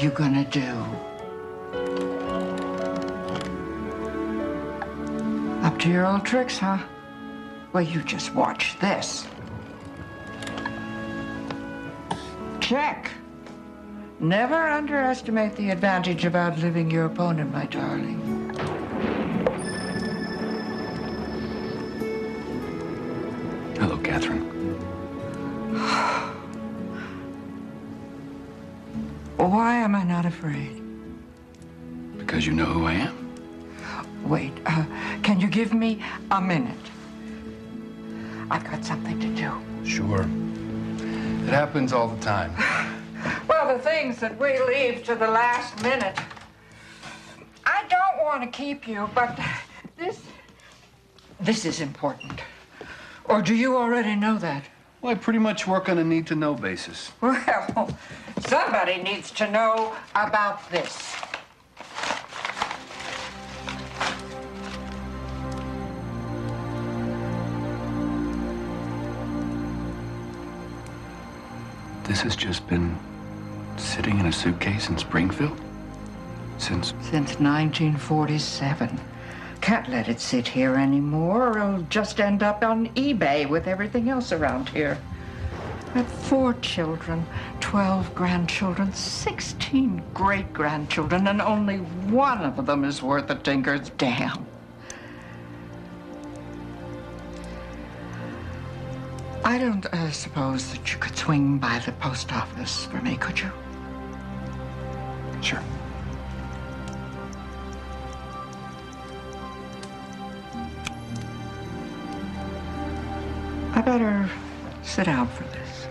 you gonna do? Up to your old tricks, huh? Well, you just watch this. Check. Never underestimate the advantage of outliving your opponent, my darling. Hello, Catherine. Why am I not afraid? Because you know who I am. Wait, can you give me a minute? I've got something to do. Sure. It happens all the time. Well, the things that we leave to the last minute. I don't want to keep you, but this is important. Or do you already know that? Well, I pretty much work on a need-to-know basis. Well, somebody needs to know about this. This has just been sitting in a suitcase in Springfield? Since 1947. Can't let it sit here anymore, or it'll just end up on eBay with everything else around here. I have 4 children, 12 grandchildren, 16 great-grandchildren, and only one of them is worth a tinker's damn. I don't suppose that you could swing by the post office for me, could you? Sure. I better sit down for this.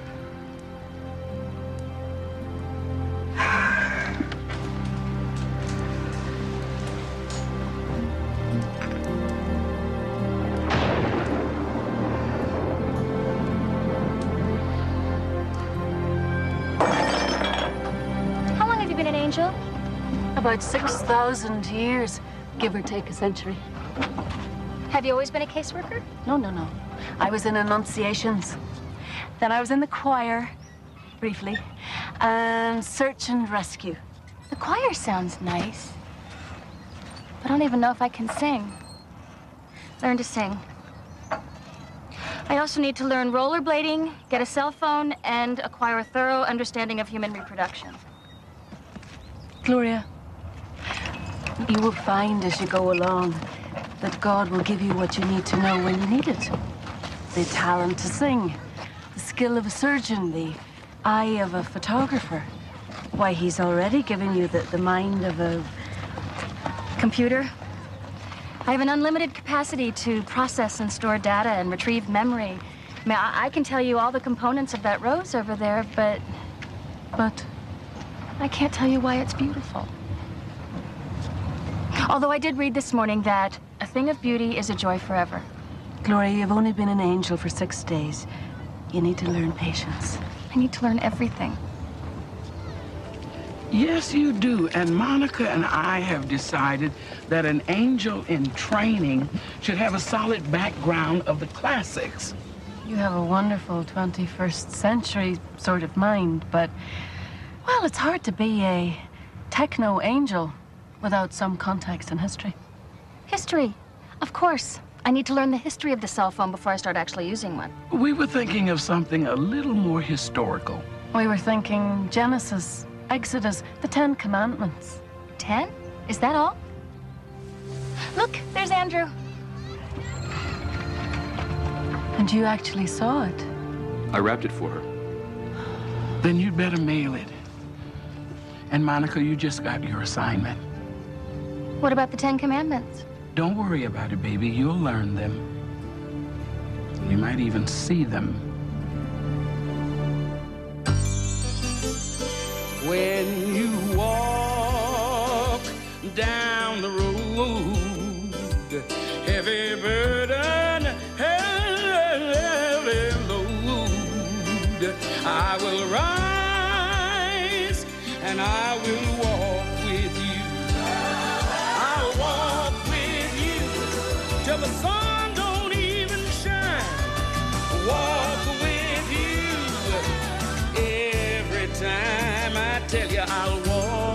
How long have you been an angel? About 6,000 years, give or take a century. Have you always been a caseworker? No. I was in Annunciations. Then I was in the choir, briefly, and search and rescue. The choir sounds nice, but I don't even know if I can sing. Learn to sing. I also need to learn rollerblading, get a cell phone, and acquire a thorough understanding of human reproduction. Gloria, you will find as you go along that God will give you what you need to know when you need it. The talent to sing, the skill of a surgeon, the eye of a photographer. Why, he's already given you the mind of a computer. I have an unlimited capacity to process and store data and retrieve memory. I mean, I can tell you all the components of that rose over there, but I can't tell you why it's beautiful. Although I did read this morning that a thing of beauty is a joy forever. Gloria, you've only been an angel for 6 days. You need to learn patience. I need to learn everything. Yes, you do. And Monica and I have decided that an angel in training should have a solid background of the classics. You have a wonderful 21st century sort of mind, but, well, it's hard to be a techno-angel without some context in history. History? Of course. I need to learn the history of the cell phone before I start actually using one. We were thinking of something a little more historical. We were thinking Genesis, Exodus, the 10 Commandments. 10? Is that all? Look, there's Andrew. And you actually saw it. I wrapped it for her. Then you'd better mail it. And Monica, you just got your assignment. What about the 10 Commandments? Don't worry about it, baby. You'll learn them. You might even see them. When you walk down the road, heavy burden, heavy load, I will rise and I will walk with you. I'll walk with you till the sun don't even shine. Walk with you every time. I tell you I'll walk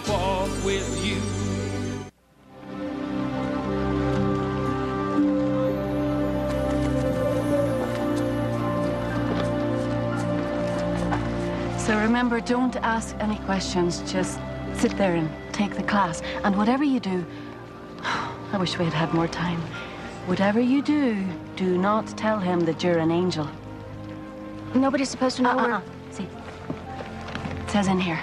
walk with you. So remember, don't ask any questions. Just sit there and take the class. And whatever you do, I wish we had had more time. Whatever you do, do not tell him that you're an angel. Nobody's supposed to know we're... See, it says in here.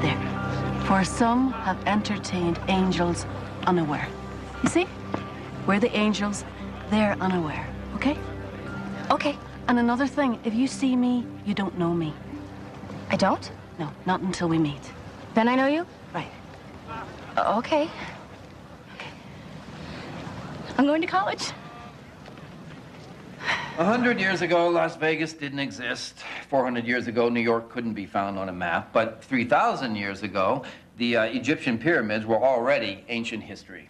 There. For some have entertained angels unaware. You see? We're the angels, they're unaware. Okay? Okay. And another thing, if you see me, you don't know me. I don't? No, not until we meet. Then I know you? Right. Okay. I'm going to college. 100 years ago, Las Vegas didn't exist. 400 years ago, New York couldn't be found on a map. But 3,000 years ago, the Egyptian pyramids were already ancient history.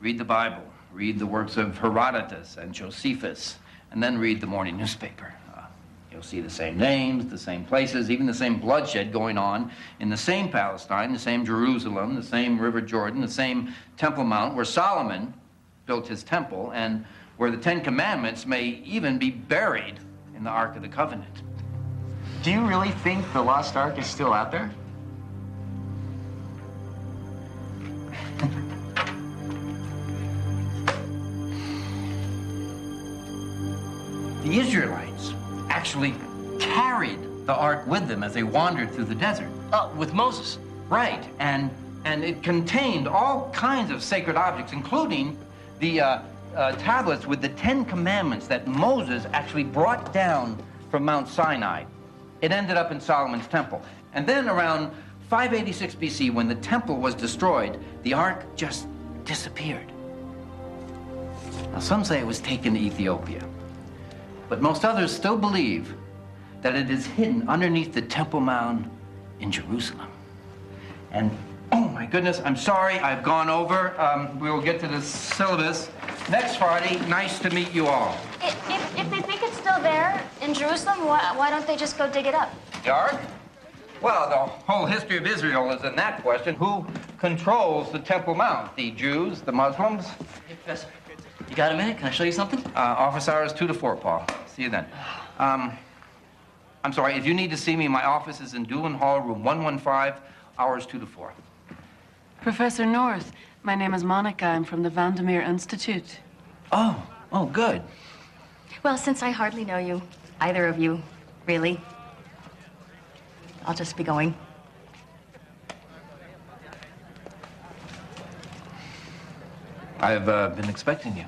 Read the Bible, read the works of Herodotus and Josephus, and then read the morning newspaper. You'll see the same names, the same places, even the same bloodshed going on in the same Palestine, the same Jerusalem, the same River Jordan, the same Temple Mount where Solomon built his temple and where the Ten Commandments may even be buried in the Ark of the Covenant. Do you really think the Lost Ark is still out there? The Israelites actually carried the Ark with them as they wandered through the desert. With Moses. Right, and it contained all kinds of sacred objects, including the tablets with the Ten Commandments that Moses actually brought down from Mount Sinai. It ended up in Solomon's temple. And then around 586 BC, when the temple was destroyed, the Ark just disappeared. Now, some say it was taken to Ethiopia, but most others still believe that it is hidden underneath the Temple Mount in Jerusalem. And, oh my goodness, I'm sorry, I've gone over. We will get to the syllabus next Friday. Nice to meet you all. If they think it's still there in Jerusalem, why don't they just go dig it up? The Ark? Well, the whole history of Israel is in that question. Who controls the Temple Mount? The Jews, the Muslims? Hey, Professor, you got a minute? Can I show you something? Office hours 2 to 4, Paul. See you then. I'm sorry, if you need to see me, my office is in Doolin Hall, room 115, hours 2 to 4. Professor North, my name is Monica. I'm from the Vandermeer Institute. Oh, good. Well, since I hardly know you, either of you, really, I'll just be going. I've been expecting you.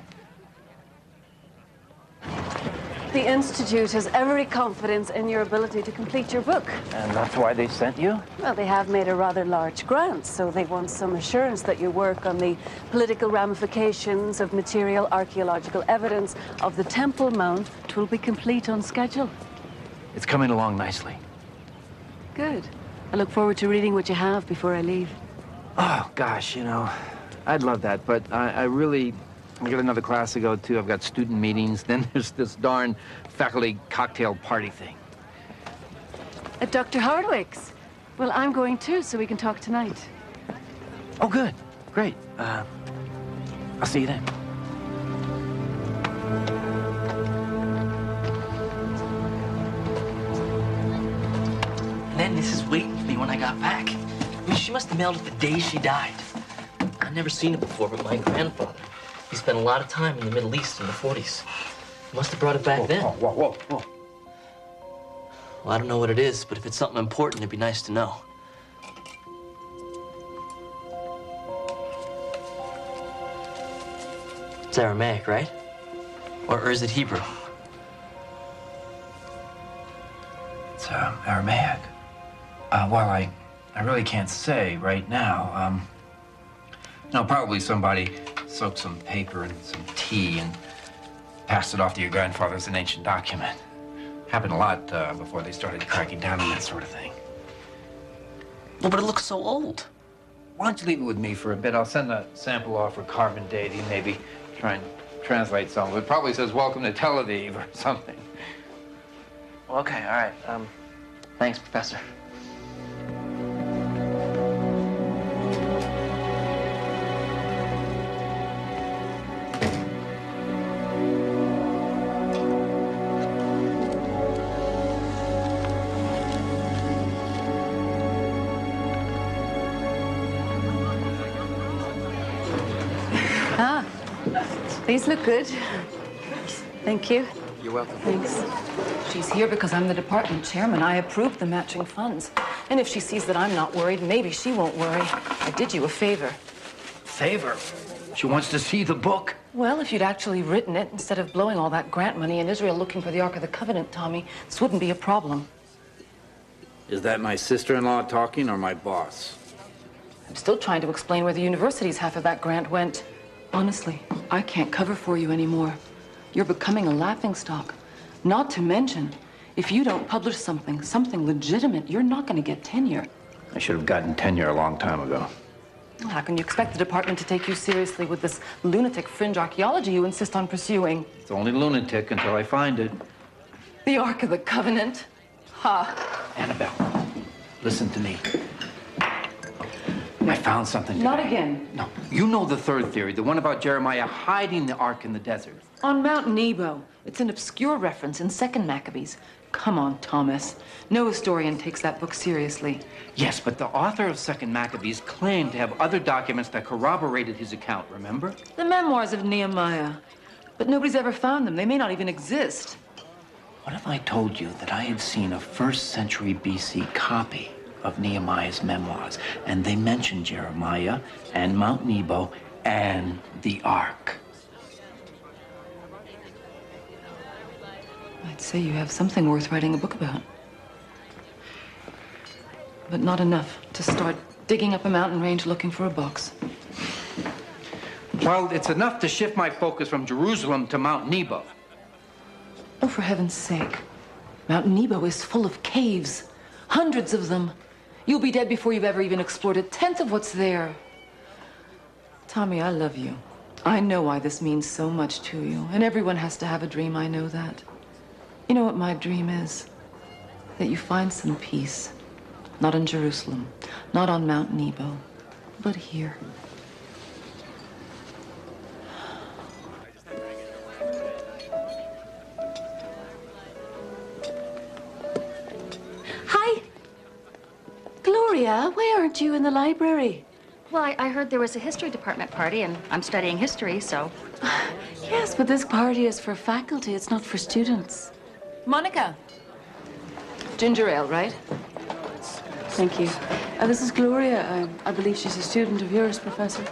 The Institute has every confidence in your ability to complete your book. And that's why they sent you? Well, they have made a rather large grant, so they want some assurance that your work on the political ramifications of material archaeological evidence of the Temple Mount will be complete on schedule. It's coming along nicely. Good. I look forward to reading what you have before I leave. Oh, gosh, you know, I'd love that, but I got another class to go to. I've got student meetings. Then there's this darn faculty cocktail party thing. At Dr. Hardwick's. Well, I'm going too, so we can talk tonight. Oh, good. Great. I'll see you then. And then this is waiting for me when I got back. I mean, she must have mailed it the day she died. I'd never seen it before, but my grandfather, he spent a lot of time in the Middle East in the 40s. He must have brought it back then. Whoa. Well, I don't know what it is, but if it's something important, it'd be nice to know. It's Aramaic, right? Or is it Hebrew? It's Aramaic. Well, I really can't say right now. No, probably somebody soaked some paper in some tea and passed it off to your grandfather as an ancient document. Happened a lot before they started cracking down on that sort of thing. Well, but it looks so old. Why don't you leave it with me for a bit? I'll send a sample off for carbon dating, maybe try and translate some of it. Probably says, "Welcome to Tel Aviv," or something. Okay, all right. Thanks, Professor. Ah, these look good. Thank you. You're welcome. Thanks. She's here because I'm the department chairman. I approved the matching funds. And if she sees that I'm not worried, maybe she won't worry. I did you a favor. Favor? She wants to see the book? Well, if you'd actually written it instead of blowing all that grant money in Israel looking for the Ark of the Covenant, Tommy, this wouldn't be a problem. Is that my sister-in-law talking or my boss? I'm still trying to explain where the university's half of that grant went. Honestly, I can't cover for you anymore. You're becoming a laughingstock. Not to mention, if you don't publish something legitimate, you're not going to get tenure. I should have gotten tenure a long time ago. Well, how can you expect the department to take you seriously with this lunatic fringe archaeology you insist on pursuing? It's only lunatic until I find it. The Ark of the Covenant? Ha! Annabelle, listen to me. I found something today. Not again. No, you know the third theory, the one about Jeremiah hiding the Ark in the desert. On Mount Nebo. It's an obscure reference in 2nd Maccabees. Come on, Thomas. No historian takes that book seriously. Yes, but the author of 2nd Maccabees claimed to have other documents that corroborated his account, remember? The memoirs of Nehemiah. But nobody's ever found them. They may not even exist. What if I told you that I had seen a 1st century BC copy of Nehemiah's memoirs, and they mentioned Jeremiah and Mount Nebo and the Ark? I'd say you have something worth writing a book about. But not enough to start digging up a mountain range looking for a box. Well, it's enough to shift my focus from Jerusalem to Mount Nebo. Oh, for heaven's sake. Mount Nebo is full of caves. Hundreds of them. You'll be dead before you've ever even explored a tenth of what's there. Tommy, I love you. I know why this means so much to you. And everyone has to have a dream, I know that. You know what my dream is? That you find some peace. Not in Jerusalem, not on Mount Nebo, but here. Hi. Gloria, why aren't you in the library? Well, I heard there was a history department party, and I'm studying history, so... Yes, but this party is for faculty. It's not for students. Monica. Ginger ale, right? Thank you. This is Gloria. I believe she's a student of yours, Professor.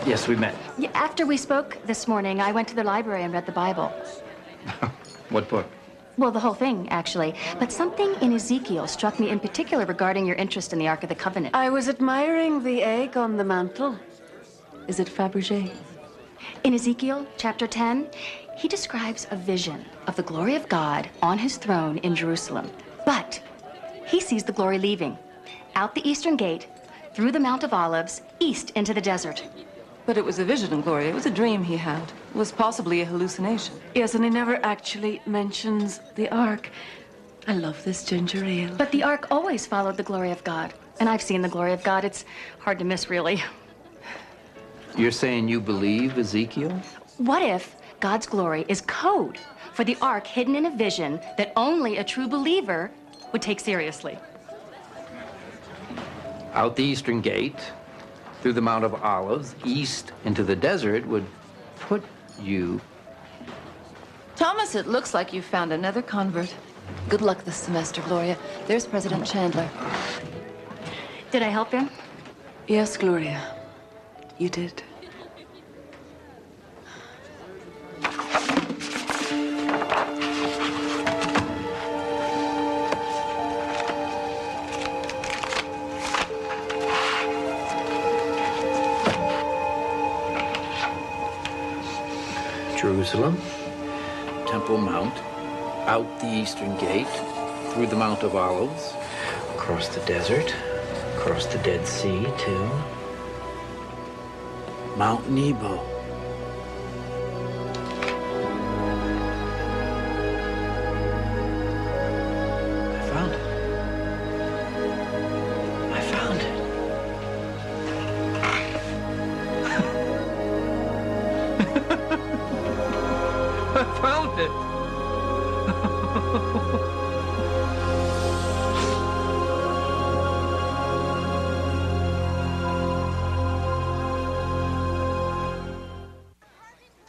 Yes, we met. Yeah, after we spoke this morning, I went to the library and read the Bible. What book? Well, the whole thing, actually. But something in Ezekiel struck me in particular regarding your interest in the Ark of the Covenant. I was admiring the egg on the mantle. Is it Fabergé? In Ezekiel chapter 10, he describes a vision of the glory of God on his throne in Jerusalem. But he sees the glory leaving out the eastern gate, through the Mount of Olives, east into the desert. But it was a vision, Gloria. It was a dream he had. It was possibly a hallucination. Yes, and he never actually mentions the Ark. I love this ginger ale. But the Ark always followed the glory of God. And I've seen the glory of God. It's hard to miss, really. You're saying you believe Ezekiel? What if God's glory is code for the Ark hidden in a vision that only a true believer would take seriously? Out the eastern gate, through the Mount of Olives, east into the desert would put you... Thomas, it looks like you found another convert. Good luck this semester, Gloria. There's President Chandler. Did I help him? Yes, Gloria. You did. Jerusalem, Temple Mount, out the eastern gate, through the Mount of Olives, across the desert, across the Dead Sea to Mount Nebo. I found it. isn't it?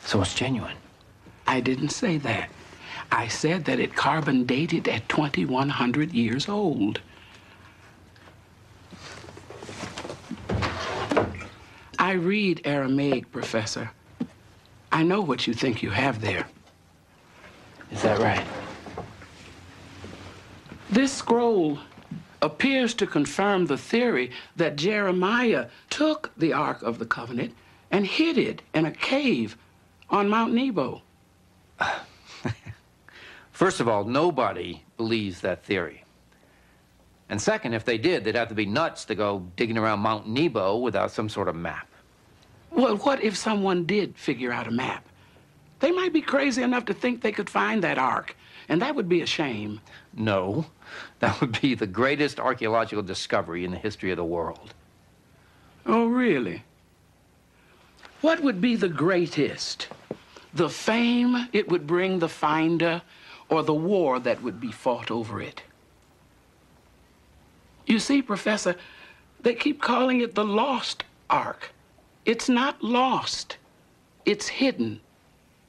So it's genuine. I didn't say that. I said that it carbon dated at 2,100 years old. I read Aramaic, Professor. I know what you think you have there. Is that right? This scroll appears to confirm the theory that Jeremiah took the Ark of the Covenant and hid it in a cave on Mount Nebo. First of all, nobody believes that theory. And second, if they did, they'd have to be nuts to go digging around Mount Nebo without some sort of map. Well, what if someone did figure out a map? They might be crazy enough to think they could find that Ark, and that would be a shame. No, that would be the greatest archaeological discovery in the history of the world. Oh, really? What would be the greatest? The fame it would bring the finder, or the war that would be fought over it? You see, Professor, they keep calling it the Lost Ark. It's not lost. It's hidden.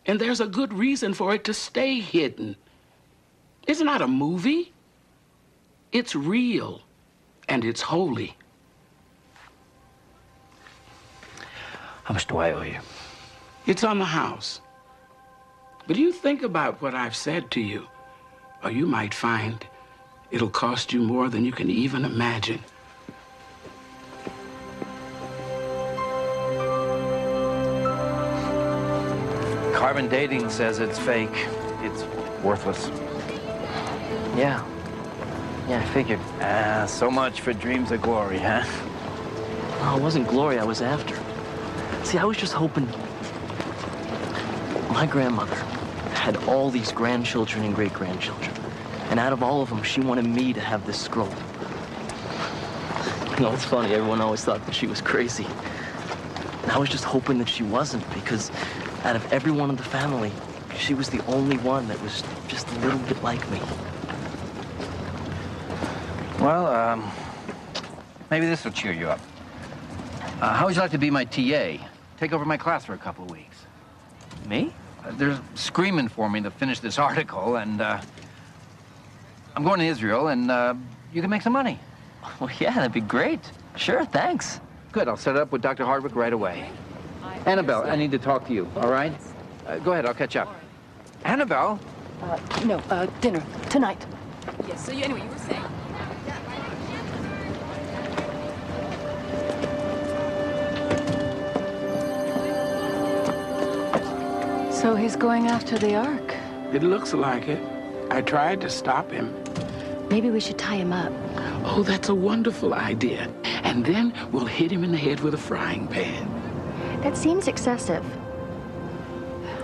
And there's a good reason for it to stay hidden. It's not a movie. It's real, and it's holy. How much do I owe you? It's on the house. But you think about what I've said to you, or you might find it'll cost you more than you can even imagine. Carbon dating says it's fake. It's worthless. Yeah. Yeah, I figured. So much for dreams of glory, huh? Oh, it wasn't glory I was after. See, I was just hoping... My grandmother had all these grandchildren and great-grandchildren. And out of all of them, she wanted me to have this scroll. You know, it's funny, everyone always thought that she was crazy. And I was just hoping that she wasn't, because out of everyone in the family, she was the only one that was just a little bit like me. Well, maybe this will cheer you up. How would you like to be my TA? Take over my class for a couple of weeks. Me? They're screaming for me to finish this article, and I'm going to Israel, and you can make some money. Well, yeah, that'd be great. Sure, thanks. Good, I'll set it up with Dr. Hardwick right away. Annabelle, I need to talk to you, all right? Go ahead, I'll catch up. Annabelle? No, dinner, tonight. Yes, so anyway, you were saying. So he's going after the Ark. It looks like it. I tried to stop him. Maybe we should tie him up. Oh, that's a wonderful idea. And then we'll hit him in the head with a frying pan. That seems excessive.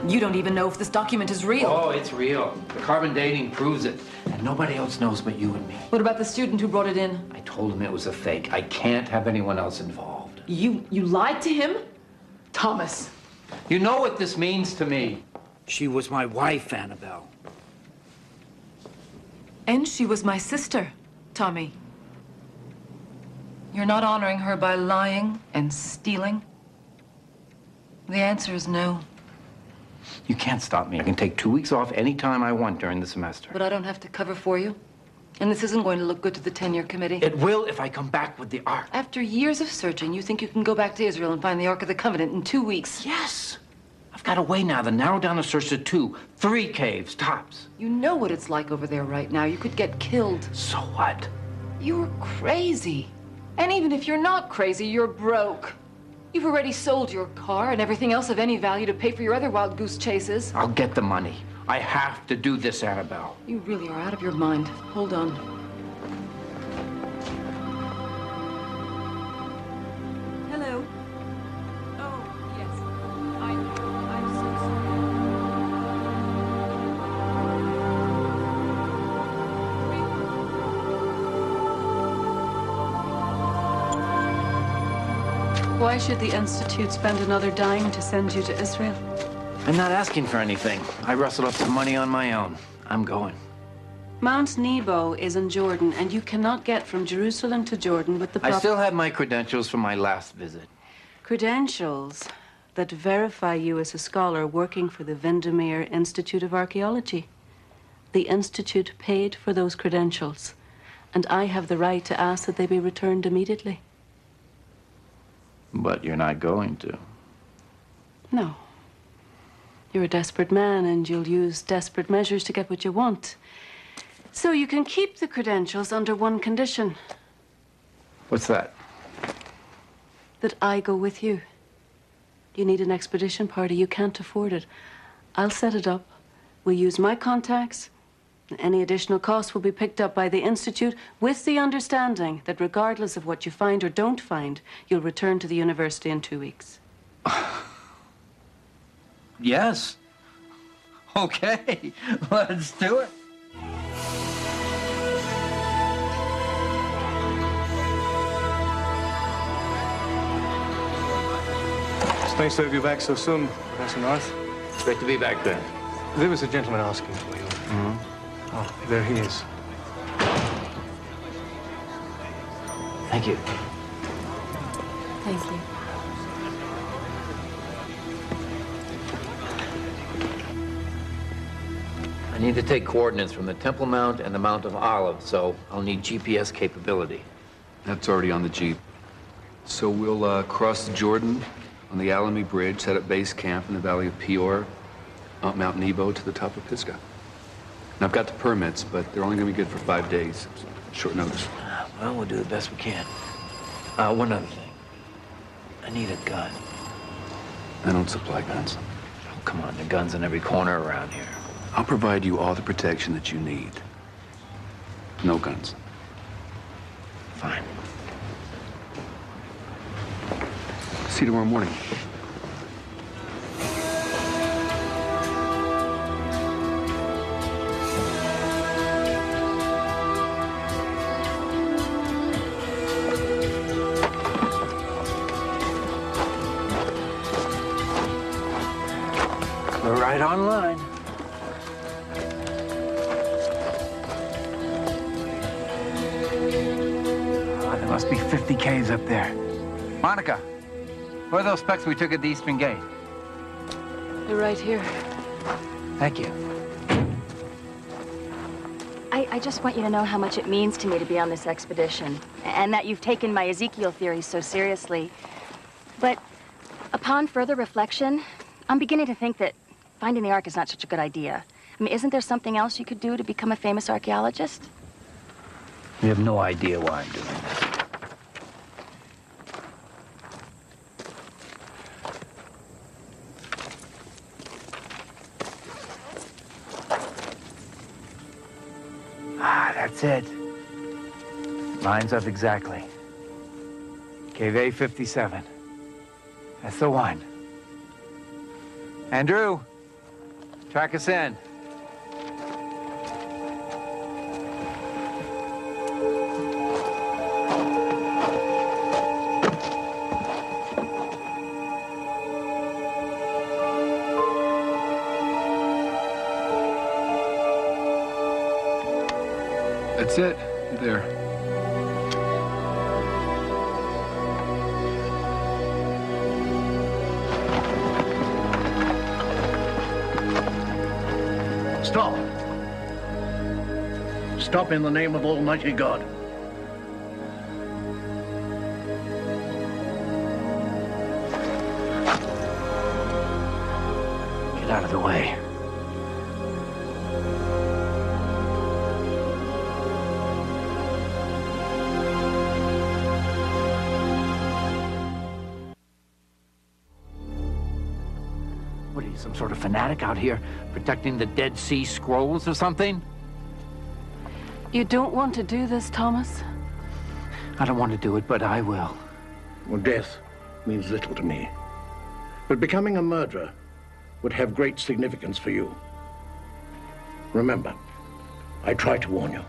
You don't even know if this document is real. Oh, it's real. The carbon dating proves it. And nobody else knows but you and me. What about the student who brought it in? I told him it was a fake. I can't have anyone else involved. You lied to him? Thomas. You know what this means to me. She was my wife, Annabelle. And she was my sister, Tommy. You're not honoring her by lying and stealing? The answer is no. You can't stop me. I can take 2 weeks off anytime I want during the semester. But I don't have to cover for you. And this isn't going to look good to the tenure committee. It will if I come back with the Ark. After years of searching, you think you can go back to Israel and find the Ark of the Covenant in 2 weeks? Yes. I've got a way now to narrow down the search to 2, 3 caves, tops. You know what it's like over there right now. You could get killed. So what? You're crazy. And even if you're not crazy, you're broke. You've already sold your car and everything else of any value to pay for your other wild goose chases. I'll get the money. I have to do this, Annabelle. You really are out of your mind. Hold on. Hello. Oh, yes. I'm so sorry. Why should the Institute spend another dime to send you to Israel? I'm not asking for anything. I rustled up some money on my own. I'm going. Mount Nebo is in Jordan, and you cannot get from Jerusalem to Jordan with the I still have my credentials from my last visit. credentials that verify you as a scholar working for the Windermere Institute of Archaeology. The Institute paid for those credentials, and I have the right to ask that they be returned immediately. But you're not going to. No. You're a desperate man, and you'll use desperate measures to get what you want. So you can keep the credentials under one condition. What's that? That I go with you. You need an expedition party. You can't afford it. I'll set it up. We'll use my contacts. Any additional costs will be picked up by the Institute with the understanding that regardless of what you find or don't find, you'll return to the university in 2 weeks. Yes. Okay, let's do it. It's nice to have you back so soon, Professor North. Great to be back then. There was a gentleman asking for you. Oh, there he is. Thank you. Thank you. I need to take coordinates from the Temple Mount and the Mount of Olives, so I'll need GPS capability. That's already on the Jeep. So we'll cross the Jordan on the Alamy Bridge, set up base camp in the Valley of Peor, up Mount Nebo to the top of Pisgah. And I've got the permits, but they're only going to be good for 5 days. Short notice. Well, we'll do the best we can. One other thing. I need a gun. I don't supply guns. Oh, come on, there are guns in every corner around here. I'll provide you all the protection that you need. No guns. Fine. See you tomorrow morning. We're right on line. There must be 50 caves up there. Monica, where are those specks we took at the Eastern Gate? They're right here. Thank you. I just want you to know how much it means to me to be on this expedition, and that you've taken my Ezekiel theory so seriously. But upon further reflection, I'm beginning to think that finding the Ark is not such a good idea. I mean, isn't there something else you could do to become a famous archaeologist? You have no idea why I'm doing this. That's it. Lines up exactly. Cave A57. That's the one. Andrew, track us in. That's it. You're there. Stop. Stop in the name of Almighty God. Get out of the way. What are you, some sort of fanatic out here protecting the Dead Sea Scrolls or something? You don't want to do this, Thomas? I don't want to do it, but I will. Well, death means little to me. But becoming a murderer would have great significance for you. Remember, I try to warn you.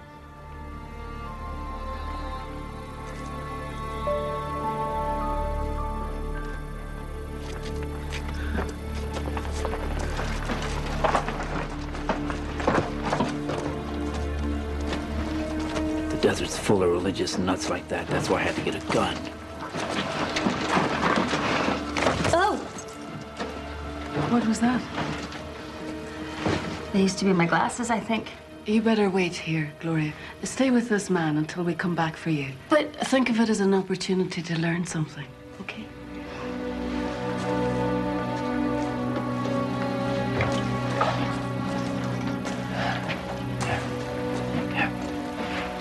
desert's full of religious nuts like that. That's why I had to get a gun. Oh! What was that? They used to be my glasses, I think. You better wait here, Gloria. Stay with this man until we come back for you. But think of it as an opportunity to learn something, okay?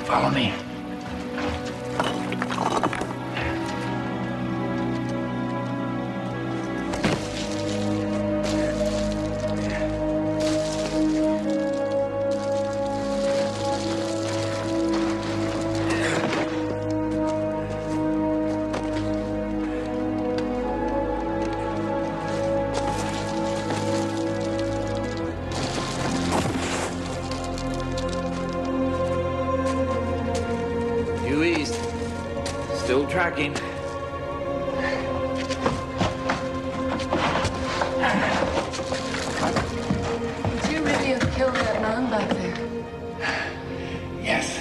Follow me. Due east. Still tracking. Did you really have killed that man back there? Yes.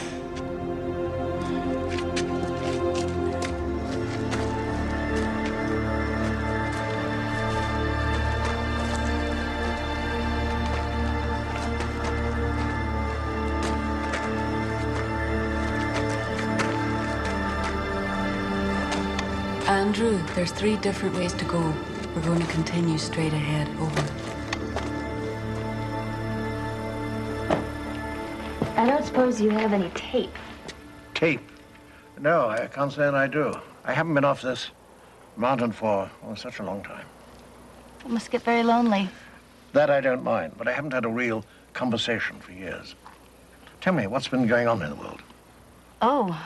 Andrew, there's 3 different ways to go. We're going to continue straight ahead. Over. I don't suppose you have any tape. Tape? No, I can't say that I do. I haven't been off this mountain for such a long time. It must get very lonely. That I don't mind, but I haven't had a real conversation for years. Tell me, what's been going on in the world? Oh,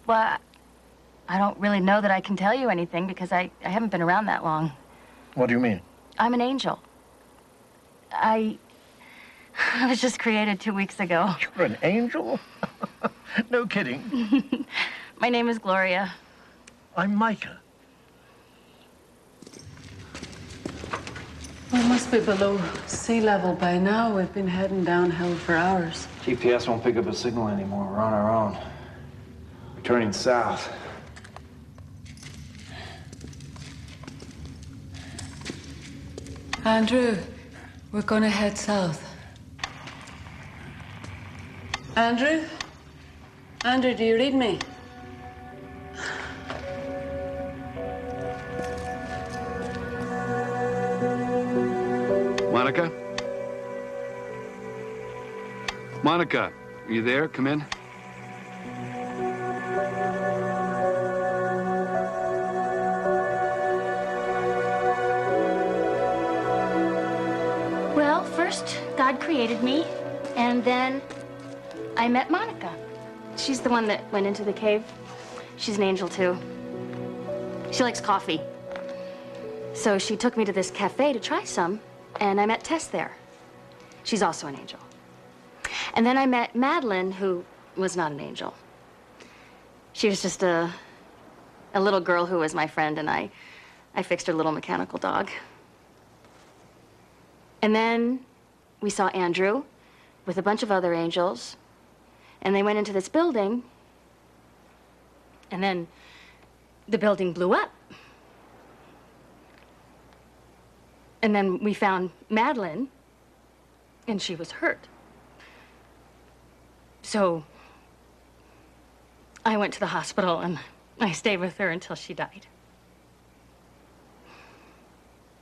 well, I don't really know that I can tell you anything because I haven't been around that long. What do you mean? I'm an angel. I was just created 2 weeks ago. You're an angel? No kidding. My name is Gloria. I'm Micah. We must be below sea level by now. We've been heading downhill for hours. GPS won't pick up a signal anymore. We're on our own. We're turning south. Andrew, we're going to head south. Andrew? Andrew, do you read me? Monica? Monica, are you there? Come in. Well, first, God created me, and then I met Monica. She's the one that went into the cave. She's an angel, too. She likes coffee. So she took me to this cafe to try some, and I met Tess there. She's also an angel. And then I met Madeline, who was not an angel. She was just a little girl who was my friend, and I fixed her little mechanical dog. And then we saw Andrew with a bunch of other angels, and they went into this building, and then the building blew up. And then we found Madeline, and she was hurt. So I went to the hospital, and I stayed with her until she died.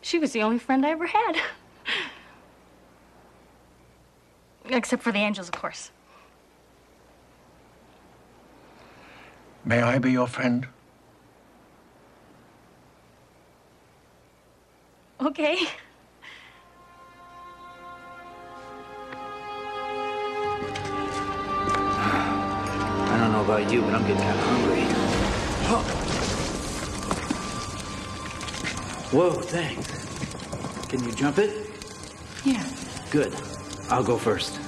She was the only friend I ever had. Except for the angels, of course. May I be your friend? Okay. I don't know about you, but I'm getting kind of hungry. Whoa, thanks. Can you jump it? Yeah. Good. I'll go first.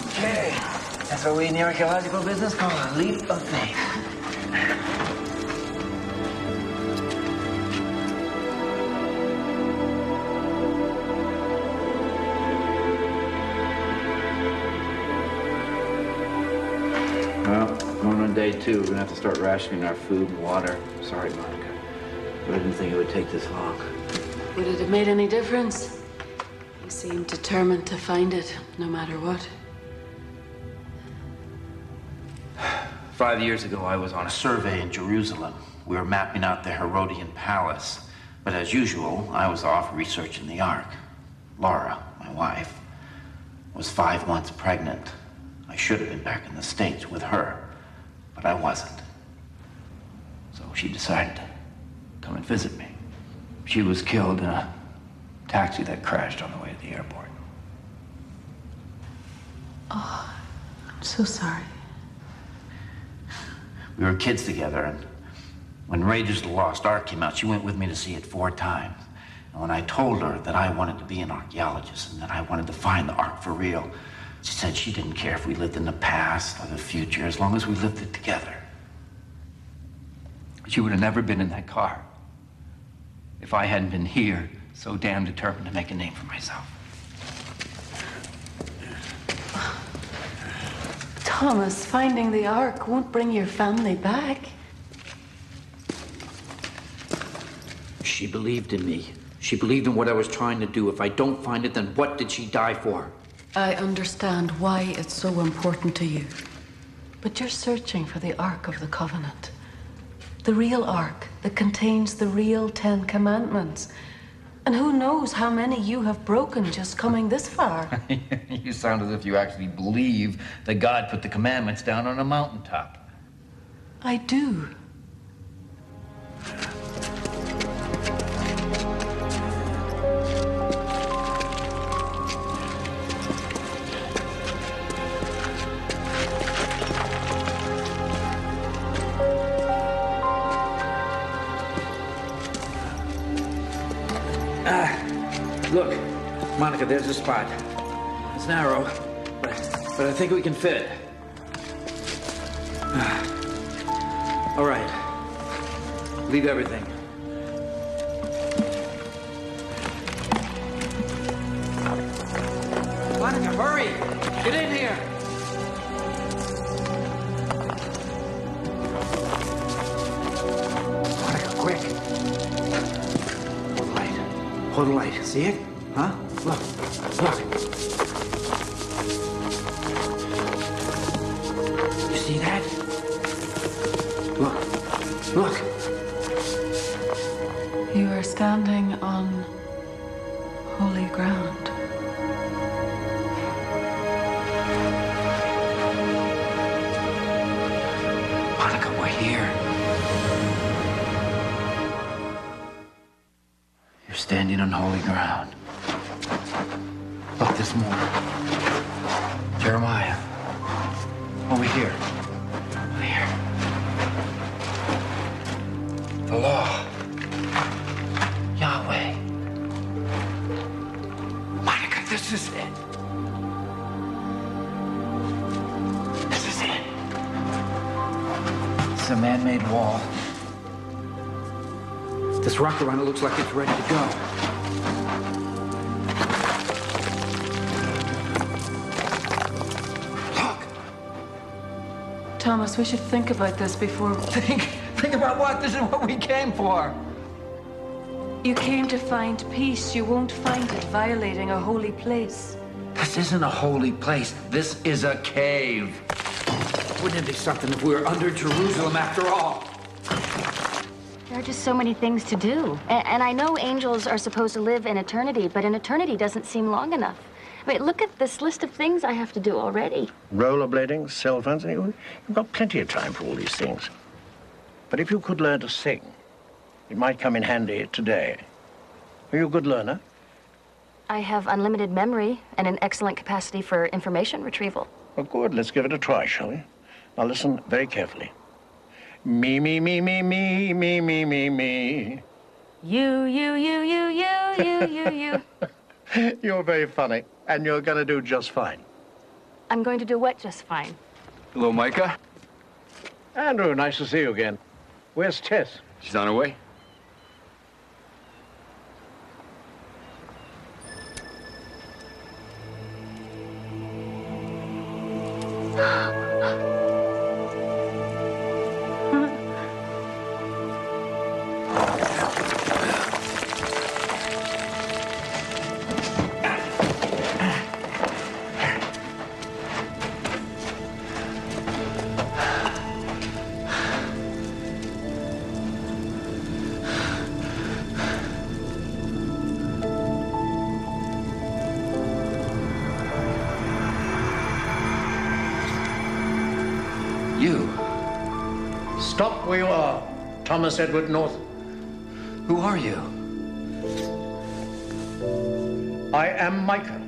Okay. That's what we in the archaeological business call a leap of faith. afraid, too. We're gonna have to start rationing our food and water. Sorry, Monica. But I didn't think it would take this long. Would it have made any difference? You seemed determined to find it, no matter what. 5 years ago, I was on a survey in Jerusalem. We were mapping out the Herodian palace. But as usual, I was off researching the Ark. Laura, my wife, was 5 months pregnant. I should have been back in the States with her, but I wasn't. So she decided to come and visit me. She was killed in a taxi that crashed on the way to the airport. Oh, I'm so sorry. We were kids together, and when Raiders of the Lost Ark came out, she went with me to see it 4 times. And when I told her that I wanted to be an archaeologist and that I wanted to find the Ark for real, she said she didn't care if we lived in the past or the future, as long as we lived it together. She would have never been in that car if I hadn't been here, so damn determined to make a name for myself. Thomas, finding the Ark won't bring your family back. She believed in me. She believed in what I was trying to do. If I don't find it, then what did she die for? I understand why it's so important to you. But you're searching for the Ark of the Covenant. The real Ark that contains the real 10 Commandments. And who knows how many you have broken just coming this far. You sound as if you actually believe that God put the commandments down on a mountaintop. I do. Look, Monica, there's a spot. It's narrow, but I think we can fit. All right. Leave everything. Monica, hurry! Get in here! Monica, quick! Hold the light. Hold the light. See it? Huh? Look. Look. You see that? Look. Look. You are standing on holy ground. Monica, we're here. You're standing on holy ground. Look, there's more. Jeremiah. Over here. Over here. The law. Yahweh. Monica, this is it. This is it. It's a man-made wall. This rock around it looks like it's ready to go. Thomas, we should think about this before... Think about what? This is what we came for. You came to find peace. You won't find it violating a holy place. This isn't a holy place. This is a cave. Wouldn't it be something if we were under Jerusalem after all? There are just so many things to do. And I know angels are supposed to live in eternity, but an eternity doesn't seem long enough. I mean, look at this list of things I have to do already. Rollerblading, cell phones, you've got plenty of time for all these things. But if you could learn to sing, it might come in handy today. Are you a good learner? I have unlimited memory and an excellent capacity for information retrieval. Well, good. Let's give it a try, shall we? Now listen very carefully. Me, me, me, me, me, me, me, me, me. You, you. You're very funny, and you're going to do just fine. I'm going to do what just fine? Hello, Micah. Andrew, nice to see you again. Where's Tess? She's on her way. Stop where you are, Thomas Edward North. Who are you? I am Micah,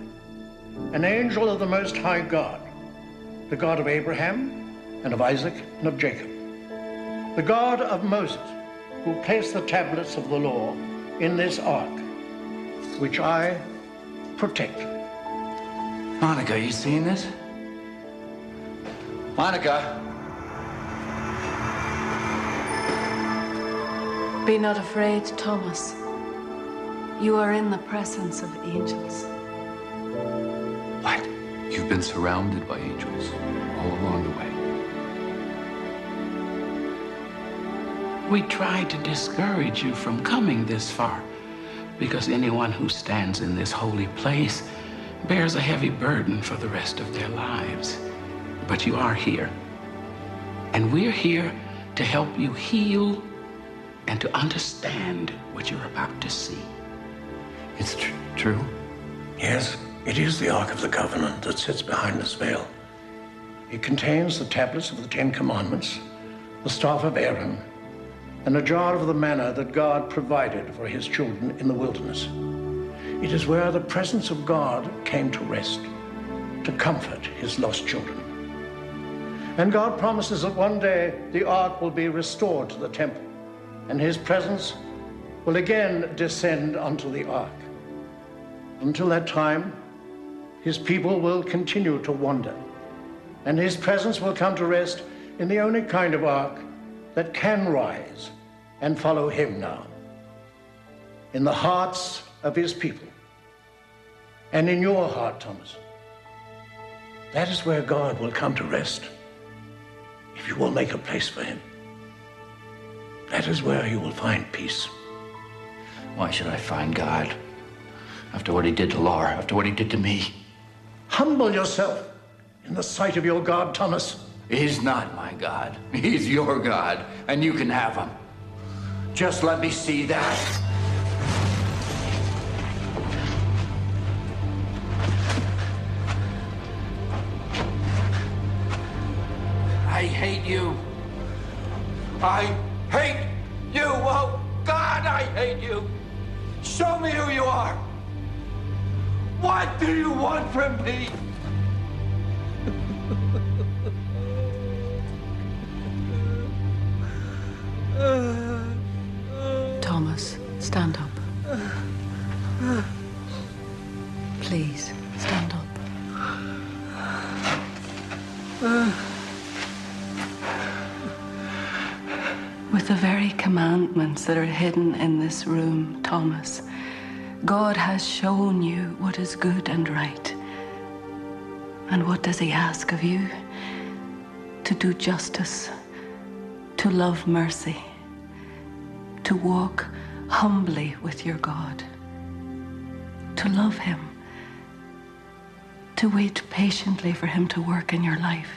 an angel of the Most High God, the God of Abraham and of Isaac and of Jacob, the God of Moses, who placed the tablets of the law in this ark, which I protect. Monica, you seeing this? Monica! Be not afraid, Thomas. You are in the presence of angels. What? You've been surrounded by angels all along the way. We tried to discourage you from coming this far because anyone who stands in this holy place bears a heavy burden for the rest of their lives. But you are here, and we're here to help you heal and to understand what you're about to see. It's true? Yes, it is the Ark of the Covenant that sits behind this veil. It contains the tablets of the Ten Commandments, the staff of Aaron, and a jar of the manna that God provided for his children in the wilderness. It is where the presence of God came to rest, to comfort his lost children. And God promises that one day the ark will be restored to the temple, and his presence will again descend onto the ark. Until that time, his people will continue to wander, and his presence will come to rest in the only kind of ark that can rise and follow him now, in the hearts of his people, and in your heart, Thomas. That is where God will come to rest, if you will make a place for him. That is where you will find peace. Why should I find God? After what he did to Laura, after what he did to me. Humble yourself in the sight of your God, Thomas. He's not my God. He's your God, and you can have him. Just let me see that. I hate you. I hate you. Oh, God, I hate you. Show me who you are. What do you want from me? Thomas, stand up. Please, stand up. With the very commandments that are hidden in this room, Thomas, God has shown you what is good and right. And what does he ask of you? To do justice, to love mercy, to walk humbly with your God, to love him, to wait patiently for him to work in your life,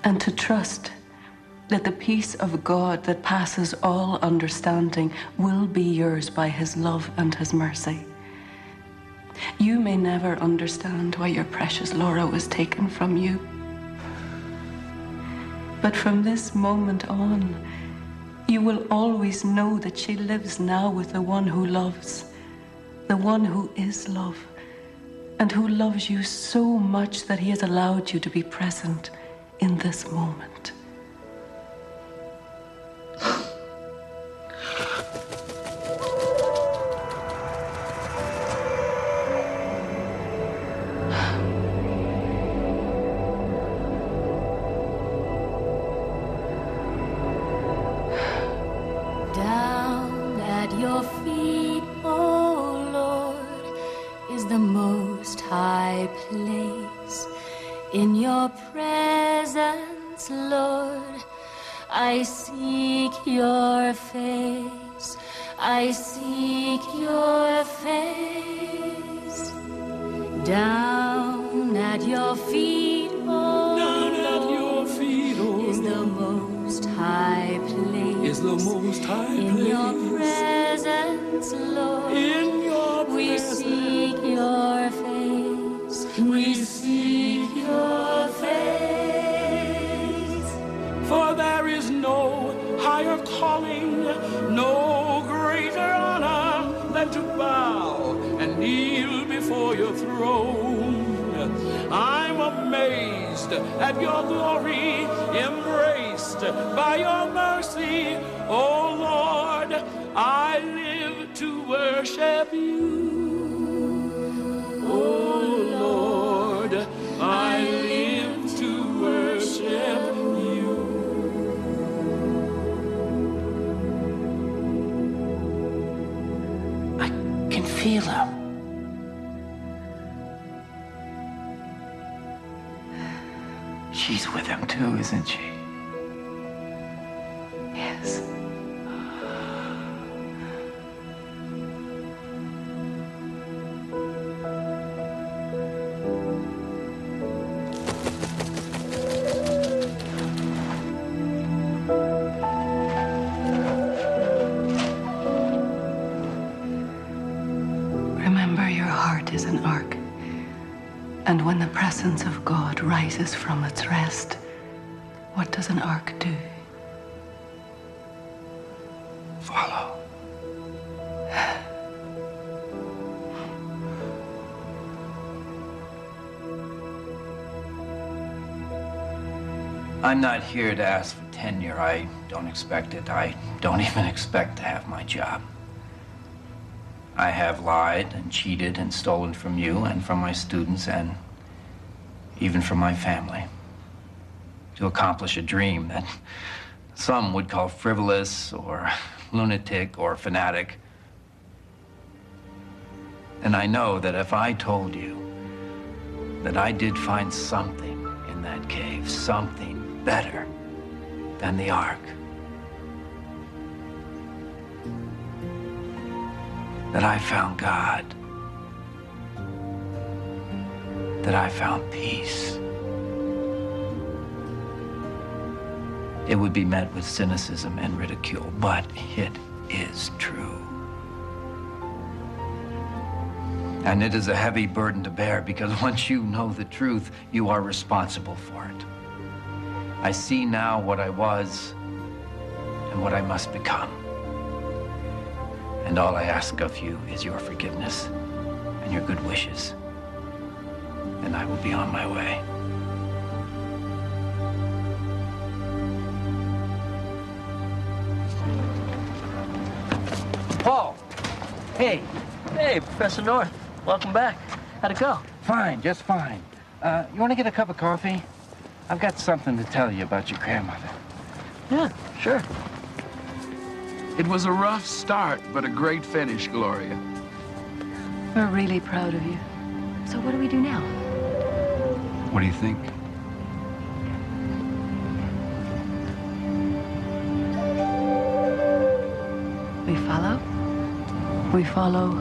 and to trust that the peace of God that passes all understanding will be yours by his love and his mercy. You may never understand why your precious Laura was taken from you. But from this moment on, you will always know that she lives now with the one who loves, the one who is love, and who loves you so much that he has allowed you to be present in this moment. Down at your feet, oh Lord, is the most high place. In your presence, Lord, I seek your face. I seek your face. Down at your feet, oh Lord, is the most high place. Is the most high In place. your presence, Lord, In your we presence. seek your face. We seek your face. For there is no king. No greater honor than to bow and kneel before your throne. I'm amazed at your glory, embraced by your mercy. Oh Lord, I live to worship you. Oh Lord, I live to worship you. I can feel her. She's with him too, isn't she? Yes. Remember, your heart is an ark. And when the presence of God rises from its rest, what does an ark do? Follow. I'm not here to ask for tenure. I don't expect it. I don't even expect to have my job. I have lied and cheated and stolen from you and from my students and even from my family to accomplish a dream that some would call frivolous or lunatic or fanatic. And I know that if I told you that I did find something in that cave, something better than the Ark, that I found God, that I found peace, it would be met with cynicism and ridicule, but it is true. And it is a heavy burden to bear because once you know the truth, you are responsible for it. I see now what I was and what I must become. And all I ask of you is your forgiveness and your good wishes. And I will be on my way. Paul! Hey! Hey, Professor North. Welcome back. How'd it go? Fine, just fine. You want to get a cup of coffee? I've got something to tell you about your grandmother. Yeah, sure. It was a rough start, but a great finish, Gloria. We're really proud of you. So what do we do now? What do you think? We follow. We follow